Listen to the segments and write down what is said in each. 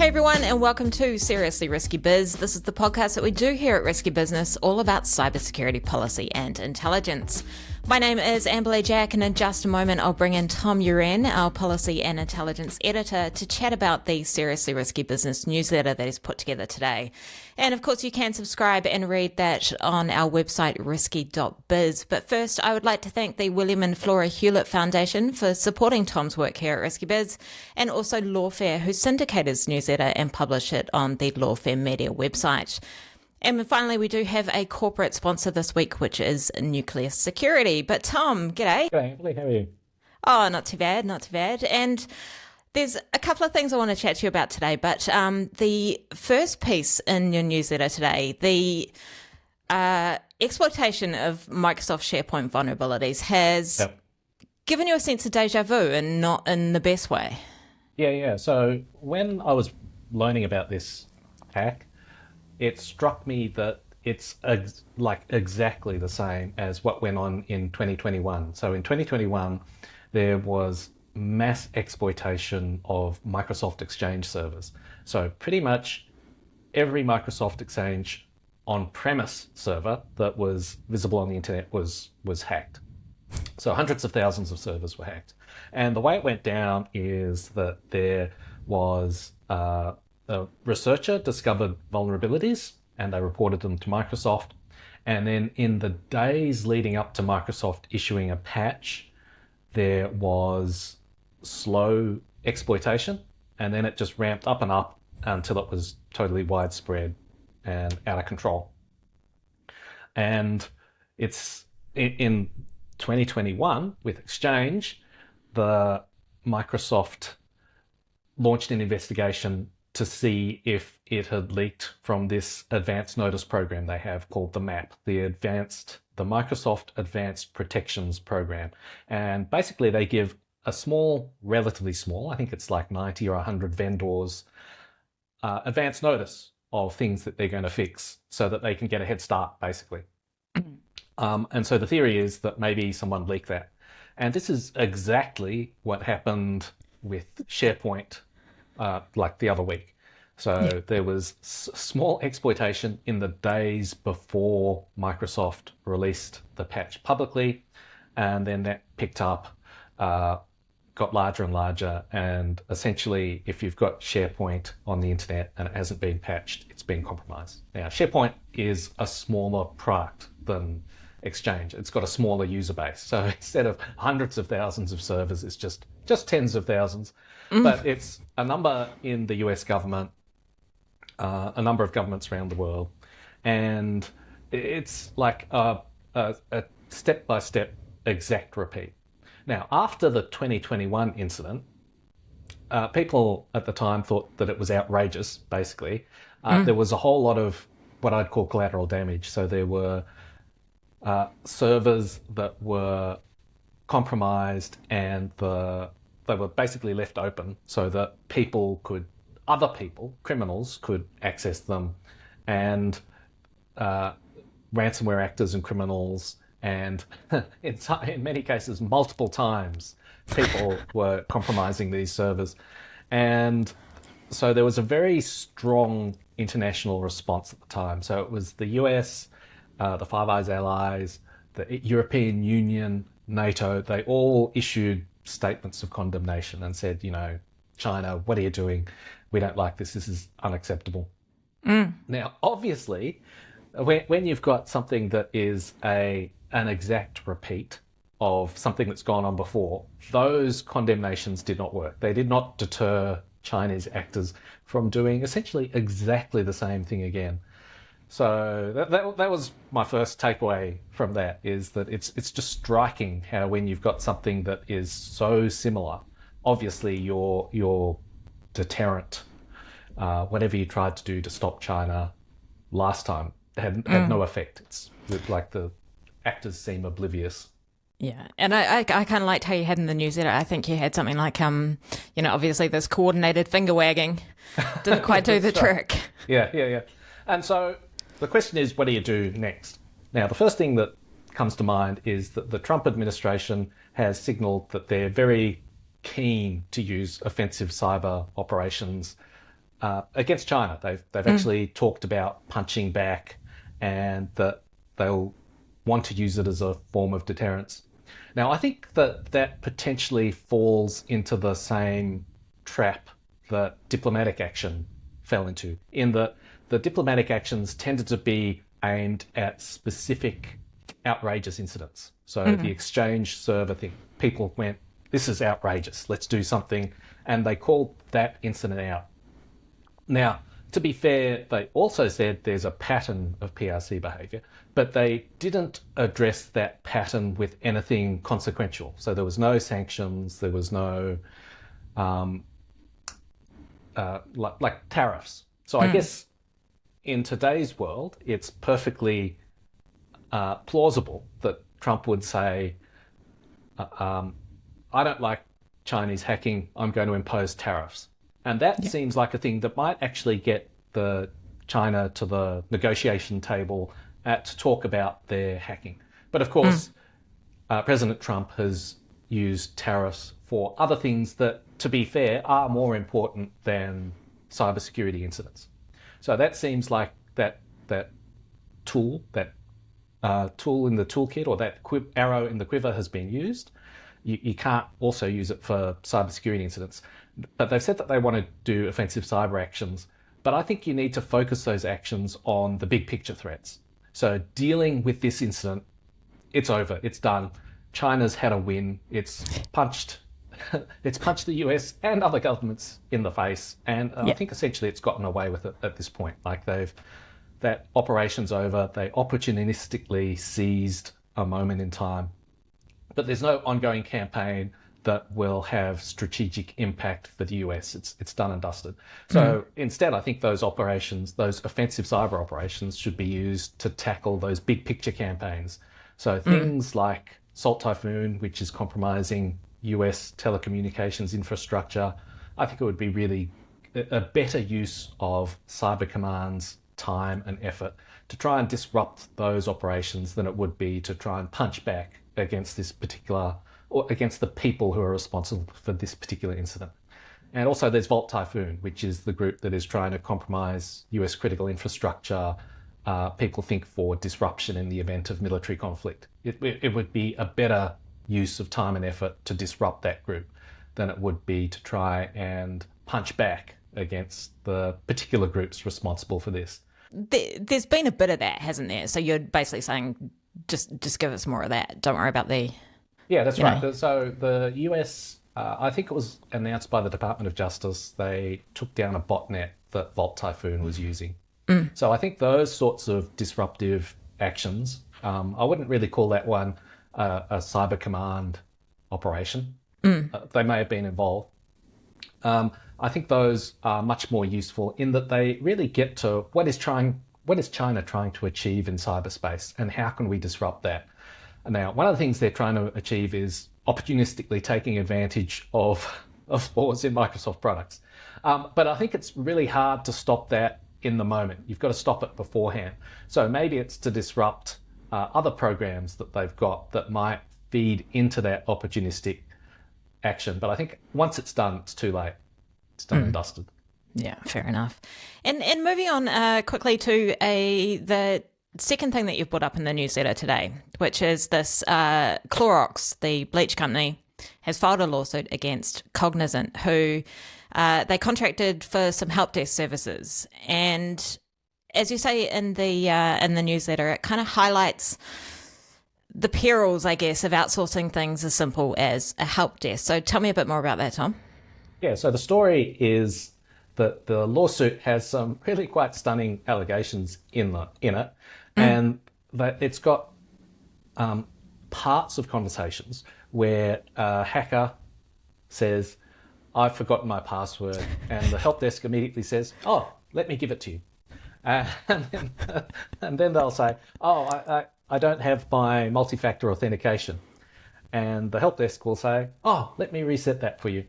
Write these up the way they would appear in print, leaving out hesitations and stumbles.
Hey everyone, and welcome to Srsly Risky Biz. This is the podcast that we do here at Risky Business, all about cybersecurity policy and intelligence. My name is Amberleigh Jack, and in just a moment I'll bring in Tom Uren, our policy and intelligence editor, to chat about the Srsly Risky Business newsletter that is put together today. And of course you can subscribe and read that on our website risky.biz. But first I would like to thank the William and Flora Hewlett Foundation for supporting Tom's work here at Risky Biz, and also Lawfare, who syndicate his newsletter and publish it on the Lawfare Media website. And finally, we do have a corporate sponsor this week, which is Nuclear Security. But Tom, g'day. G'day, how are you? Oh, not too bad, not too bad. And there's a couple of things I want to chat to you about today. But the first piece in your newsletter today, the exploitation of Microsoft SharePoint vulnerabilities has given you a sense of deja vu, and not in the best way. Yeah. So when I was learning about this hack, it struck me that it's exactly the same as what went on in 2021. So in 2021, there was mass exploitation of Microsoft Exchange servers. So pretty much every Microsoft Exchange on-premise server that was visible on the internet was hacked. So hundreds of thousands of servers were hacked. And the way it went down is that there was a researcher discovered vulnerabilities and they reported them to Microsoft. And then in the days leading up to Microsoft issuing a patch, there was slow exploitation, and then it just ramped up and up until it was totally widespread and out of control. And it's in 2021 with Exchange, the Microsoft launched an investigation to see if it had leaked from this advanced notice program they have called the MAP, the Microsoft Advanced Protections Program. And basically they give a small, relatively small, I think it's like 90 or 100 vendors, advance notice of things that they're going to fix so that they can get a head start, basically. And so the theory is that maybe someone leaked that. And this is exactly what happened with SharePoint like the other week. So there was small exploitation in the days before Microsoft released the patch publicly, and then that picked up, got larger and larger, and essentially if you've got SharePoint on the internet and it hasn't been patched, it's been compromised. Now SharePoint is a smaller product than Exchange. It's got a smaller user base. So instead of hundreds of thousands of servers, it's just tens of thousands. But it's a number in the US government, a number of governments around the world. And it's like a step-by-step exact repeat. Now, after the 2021 incident, people at the time thought that it was outrageous, basically. There was a whole lot of what I'd call collateral damage. So there were servers that were compromised, and they were basically left open so that other people, criminals, could access them, and ransomware actors and criminals, and in many cases, multiple times, people were compromising these servers. And so there was a very strong international response at the time. So it was the US, the Five Eyes allies, the European Union, NATO, they all issued statements of condemnation and said, China, what are you doing? We don't like this. This is unacceptable. Now, obviously, when you've got something that is an exact repeat of something that's gone on before, those condemnations did not work. They did not deter Chinese actors from doing essentially exactly the same thing again. So that was my first takeaway from that, is that it's just striking how when you've got something that is so similar, obviously your deterrent, whatever you tried to do to stop China last time had no effect. It's like the actors seem oblivious. Yeah, and I kind of liked how you had in the newsletter. I think you had something like, obviously this coordinated finger wagging didn't quite do the trick. Yeah. And so the question is, what do you do next? Now, the first thing that comes to mind is that the Trump administration has signaled that they're very keen to use offensive cyber operations against China. They've actually talked about punching back, and that they'll want to use it as a form of deterrence. Now, I think that potentially falls into the same trap that diplomatic action fell into, in that the diplomatic actions tended to be aimed at specific outrageous incidents. So the Exchange server thing, people went, this is outrageous, let's do something, and they called that incident out. Now, to be fair, they also said there's a pattern of PRC behaviour, but they didn't address that pattern with anything consequential. So there was no sanctions, there was no like tariffs. So I guess in today's world, it's perfectly plausible that Trump would say, I don't like Chinese hacking, I'm going to impose tariffs. And that seems like a thing that might actually get the China to the negotiation table to talk about their hacking. But of course, President Trump has used tariffs for other things that, to be fair, are more important than cybersecurity incidents. So that seems like that tool, tool in the toolkit, or that arrow in the quiver has been used. You can't also use it for cybersecurity incidents. But they've said that they want to do offensive cyber actions. But I think you need to focus those actions on the big picture threats. So dealing with this incident, it's over, it's done. China's had a win. It's punched the US and other governments in the face. And I think essentially it's gotten away with it at this point. Like that operation's over. They opportunistically seized a moment in time. But there's no ongoing campaign that will have strategic impact for the US. It's done and dusted. So instead, I think those operations, those offensive cyber operations, should be used to tackle those big picture campaigns. So things like Salt Typhoon, which is compromising US telecommunications infrastructure, I think it would be really a better use of Cyber Command's time and effort to try and disrupt those operations than it would be to try and punch back against this particular, or against the people who are responsible for this particular incident. And also there's Volt Typhoon, which is the group that is trying to compromise US critical infrastructure, people think for disruption in the event of military conflict. It would be a better use of time and effort to disrupt that group than it would be to try and punch back against the particular groups responsible for this. There's been a bit of that, hasn't there? So you're basically saying, just give us more of that. Don't worry about the... Yeah, that's right. So the US, I think it was announced by the Department of Justice, they took down a botnet that Volt Typhoon was using. So I think those sorts of disruptive actions, I wouldn't really call that one a Cyber Command operation. They may have been involved. I think those are much more useful in that they really get to what is China trying to achieve in cyberspace, and how can we disrupt that? Now, one of the things they're trying to achieve is opportunistically taking advantage of flaws in Microsoft products. But I think it's really hard to stop that in the moment. You've got to stop it beforehand. So maybe it's to disrupt other programs that they've got that might feed into that opportunistic action. But I think once it's done, it's too late. It's done and dusted. Yeah, fair enough. And moving on quickly to the second thing that you've brought up in the newsletter today, which is this Clorox, the bleach company, has filed a lawsuit against Cognizant, who they contracted for some help desk services. And as you say in the newsletter, it kind of highlights the perils, I guess, of outsourcing things as simple as a help desk. So tell me a bit more about that, Tom. Yeah, so the story is that the lawsuit has some really quite stunning allegations in it, and that it's got parts of conversations where a hacker says, I've forgotten my password, and the help desk immediately says, oh, let me give it to you. And then they'll say, oh, I don't have my multi-factor authentication. And the help desk will say, oh, let me reset that for you.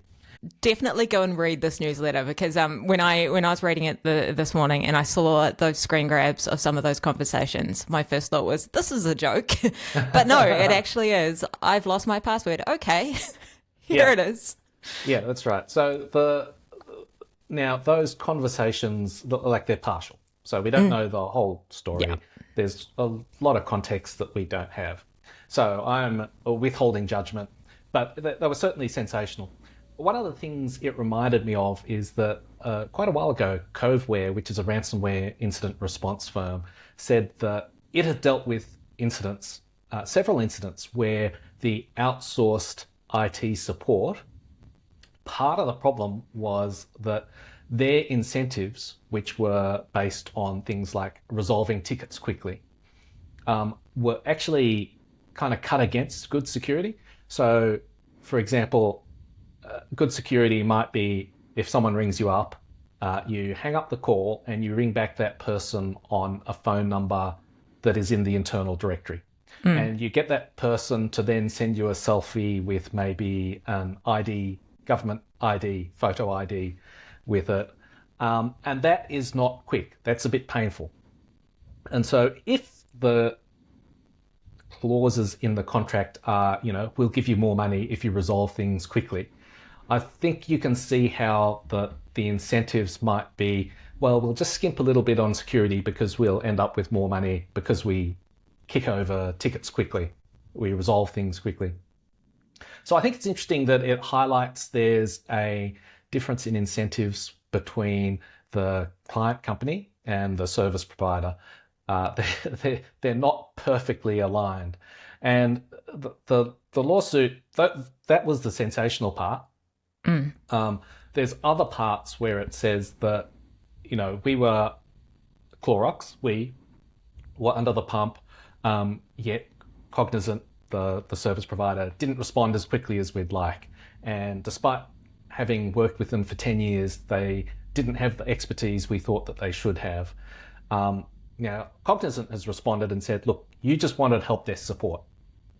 Definitely go and read this newsletter, because when I was reading it this morning and I saw those screen grabs of some of those conversations, my first thought was, this is a joke. But no, it actually is. I've lost my password. Okay, here it is. Yeah, that's right. So Now, those conversations, like they're partial. So we don't know the whole story. Yeah. There's a lot of context that we don't have. So I'm withholding judgment, but they were certainly sensational. One of the things it reminded me of is that quite a while ago, Coveware, which is a ransomware incident response firm, said that it had dealt with incidents, several incidents where the outsourced IT support, part of the problem was that their incentives, which were based on things like resolving tickets quickly, were actually kind of cut against good security. So, for example, good security might be if someone rings you up, you hang up the call and you ring back that person on a phone number that is in the internal directory. And you get that person to then send you a selfie with maybe an ID, government ID, photo ID with it. And that is not quick. That's a bit painful. And so if the clauses in the contract are, we'll give you more money if you resolve things quickly, I think you can see how the incentives might be, well, we'll just skimp a little bit on security because we'll end up with more money because we kick over tickets quickly, we resolve things quickly. So I think it's interesting that it highlights there's a difference in incentives between the client company and the service provider. They're not perfectly aligned. And the lawsuit, that was the sensational part. There's other parts where it says that, we were Clorox, we were under the pump, yet Cognizant, the service provider, didn't respond as quickly as we'd like. And despite having worked with them for 10 years, they didn't have the expertise we thought that they should have. Now, Cognizant has responded and said, look, you just wanted help desk support.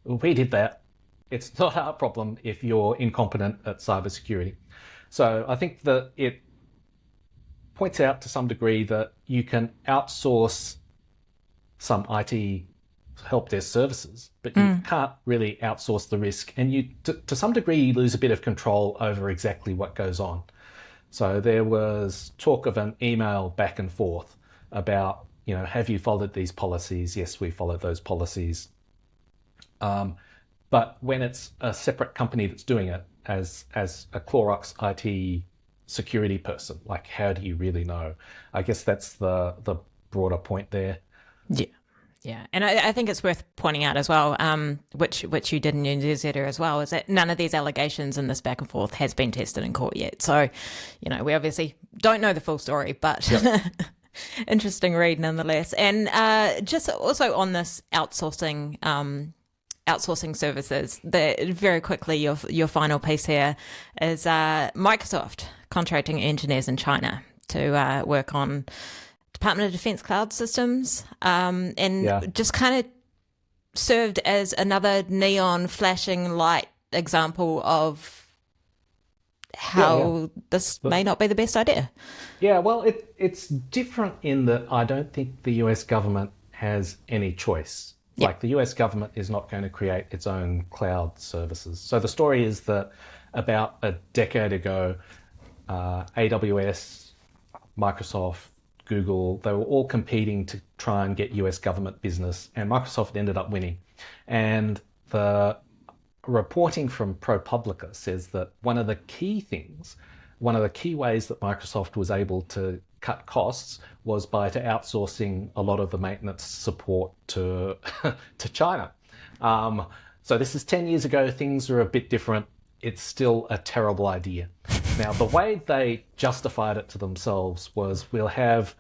We did that. It's not our problem if you're incompetent at cybersecurity. So I think that it points out to some degree that you can outsource some IT help desk services, but you can't really outsource the risk. And you, to some degree, you lose a bit of control over exactly what goes on. So there was talk of an email back and forth about, have you followed these policies? Yes, we followed those policies. But when it's a separate company that's doing it, as a Clorox IT security person, like, how do you really know? I guess that's the broader point there. Yeah. Yeah, and I think it's worth pointing out as well, which you did in your newsletter as well, is that none of these allegations in this back and forth has been tested in court yet. So, we obviously don't know the full story, but yep. Interesting read nonetheless. And just also on this outsourcing services, very quickly, your final piece here is Microsoft contracting engineers in China to work on Department of Defense cloud systems, just kind of served as another neon flashing light example of how this may not be the best idea. Yeah, well, it's different in that I don't think the US government has any choice. Yep. Like, the US government is not going to create its own cloud services. So the story is that about a decade ago, AWS, Microsoft, Google, they were all competing to try and get US government business, and Microsoft ended up winning. And the reporting from ProPublica says that one of the key ways that Microsoft was able to cut costs was by outsourcing a lot of the maintenance support to China. So this is 10 years ago. Things are a bit different. It's still a terrible idea. Now, the way they justified it to themselves was, we'll have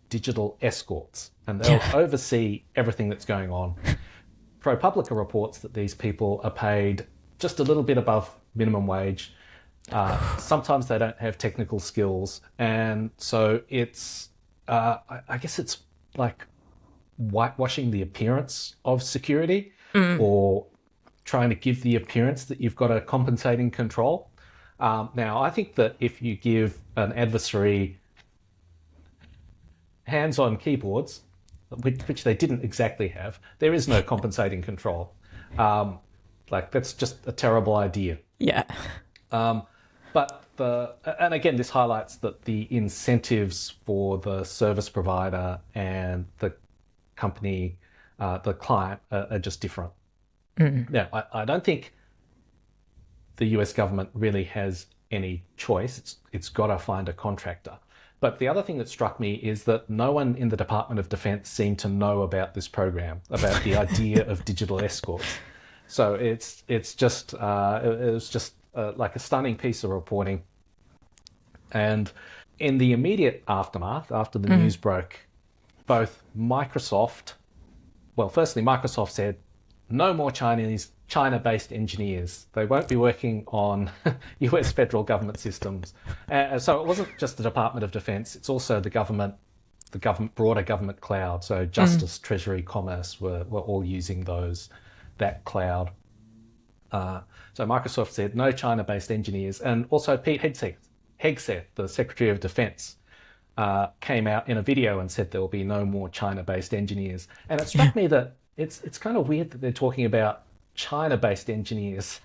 digital escorts, and they'll oversee everything that's going on. ProPublica reports that these people are paid just a little bit above minimum wage. Sometimes they don't have technical skills. And so it's, I guess it's like whitewashing the appearance of security, or trying to give the appearance that you've got a compensating control. Now, I think that if you give an adversary hands-on keyboards, which they didn't exactly have, there is no compensating control. That's just a terrible idea. Yeah. But and again, this highlights that the incentives for the service provider and the company, the client, are just different. Now, I don't think the US government really has any choice. It's got to find a contractor. But the other thing that struck me is that no one in the Department of Defense seemed to know about this program, about the idea of digital escorts. So it was just like a stunning piece of reporting. And in the immediate aftermath, after the news broke, both Microsoft said no more China-based engineers. They won't be working on US federal government systems. So it wasn't just the Department of Defense, it's also the broader government cloud. So Justice, Treasury, Commerce were all using that cloud. So Microsoft said no China-based engineers. And also Pete Hegseth, the Secretary of Defense, came out in a video and said there will be no more China-based engineers. And it struck me that it's kind of weird that they're talking about China-based engineers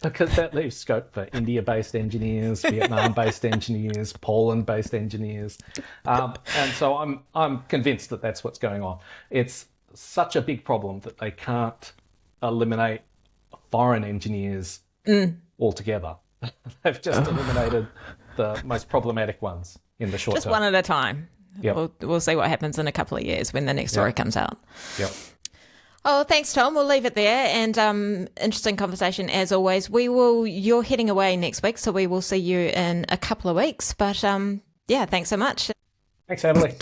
because that leaves scope for India-based engineers, Vietnam-based engineers, Poland-based engineers. And so I'm convinced that that's what's going on. It's such a big problem that they can't eliminate foreign engineers altogether. They've just eliminated the most problematic ones in the short term. Just one at a time. Yep. We'll see what happens in a couple of years when the next story comes out. Yep. Oh, thanks, Tom. We'll leave it there. And interesting conversation as always. You're heading away next week, so we will see you in a couple of weeks. But thanks so much. Thanks, Emily.